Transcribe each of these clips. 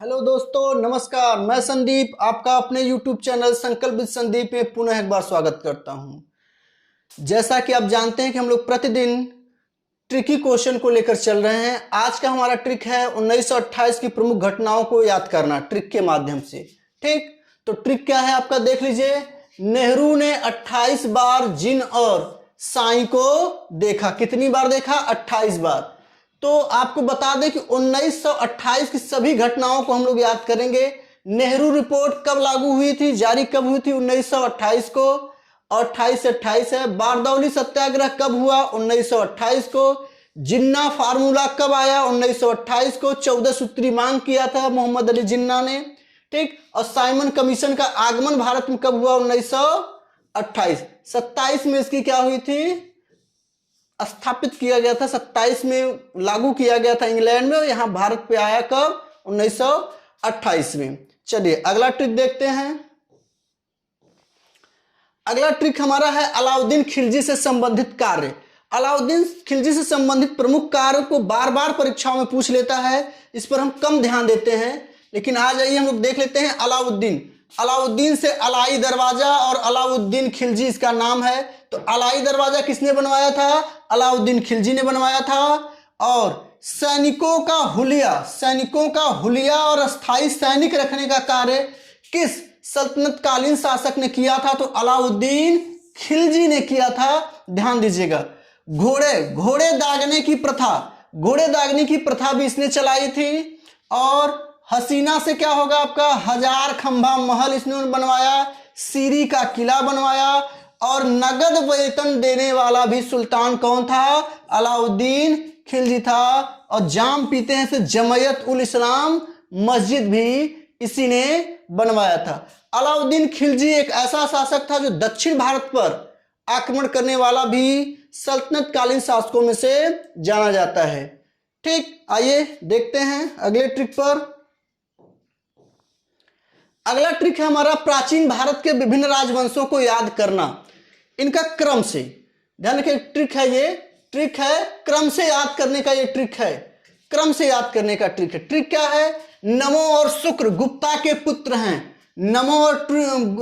Hello दोस्तों, नमस्कार। मैं संदीप आपका अपने YouTube चैनल संकल्प विद संदीप में पुनः एक बार स्वागत करता हूं। जैसा कि आप जानते हैं कि हम लोग प्रतिदिन ट्रिकी क्वेश्चन को लेकर चल रहे हैं। आज का हमारा ट्रिक है 1928 की प्रमुख घटनाओं को याद करना ट्रिक के माध्यम से। ठीक, तो ट्रिक क्या है आपका देख लीजिए। नेहरू ने 28 बार जिन और साई को देखा। कितनी बार देखा? 28 बार। तो आपको बता दें कि 1928 की सभी घटनाओं को हम लोग याद करेंगे। नेहरू रिपोर्ट कब लागू हुई थी, जारी कब हुई थी? 1928 को। 28 से 28 है। बारदौली सत्याग्रह कब हुआ? 1928 को। जिन्ना फार्मूला कब आया? 1928 को। 14 सूत्री मांग किया था मोहम्मद अली जिन्ना ने। ठीक, और साइमन कमीशन का आगमन भारत में कब हुआ? 1928। 27 में इसकी क्या हुई थी? स्थापित किया गया था। 27 में लागू किया गया था इंग्लैंड में, और यहां भारत पे आया कब? 1928 में। चलिए अगला ट्रिक देखते हैं। अगला ट्रिक हमारा है अलाउद्दीन खिलजी से संबंधित कार्य। अलाउद्दीन खिलजी से संबंधित प्रमुख कार्य को बार बार परीक्षाओं में पूछ लेता है, इस पर हम कम ध्यान देते हैं। लेकिन आज आइए हम लोग देख लेते हैं अलाउद्दीन। अलाउद्दीन से अलाई दरवाजा और अलाउद्दीन खिलजी इसका नाम है। तो अलाई दरवाजा किसने बनवाया था? अलाउद्दीन खिलजी ने बनवाया था। और सैनिकों का हुलिया और स्थायी सैनिक रखने का कार्य किस सल्तनतकालीन शासक ने किया था? तो अलाउद्दीन खिलजी ने किया था। ध्यान दीजिएगा। घोड़े दागने की प्रथा भी इसने चलाई थी। और हसीना से क्या होगा आपका? हजार खंभा महल इसने बनवाया। सीरी का किला बनवाया। और नगद वेतन देने वाला भी सुल्तान कौन था? अलाउद्दीन खिलजी था। और जाम पीते हैं से जमयत उल इस्लाम मस्जिद भी इसी ने बनवाया था। अलाउद्दीन खिलजी एक ऐसा शासक था जो दक्षिण भारत पर आक्रमण करने वाला भी सल्तनतकालीन शासकों में से जाना जाता है। ठीक, आइए देखते हैं अगले ट्रिक पर। अगला ट्रिक है हमारा प्राचीन भारत के विभिन्न राजवंशों को याद करना, इनका क्रम से। ध्यान रखिए, ट्रिक है क्रम से याद करने का। ये ट्रिक है क्रम से याद करने का ट्रिक है। ट्रिक क्या है? नमो और शुक्र गुप्ता के पुत्र हैं। नमो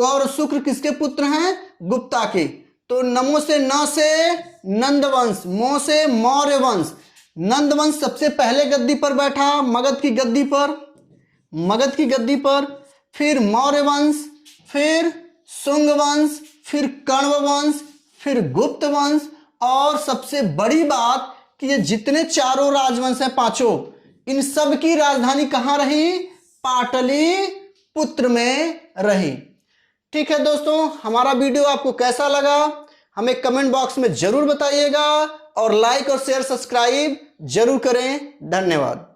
और शुक्र किसके पुत्र हैं? गुप्ता के। तो नमो से न से नंदवंश, मो से मौर्य वंश। नंदवंश सबसे पहले गद्दी पर बैठा, मगध की गद्दी पर। फिर मौर्य वंश, फिर शुंग वंश, फिर कण्व वंश, फिर गुप्त वंश। और सबसे बड़ी बात कि ये जितने चारों राजवंश हैं पांचों, इन सब की राजधानी कहां रही? पाटलिपुत्र में रही। ठीक है दोस्तों, हमारा वीडियो आपको कैसा लगा हमें कमेंट बॉक्स में जरूर बताइएगा। और लाइक और शेयर सब्सक्राइब जरूर करें। धन्यवाद।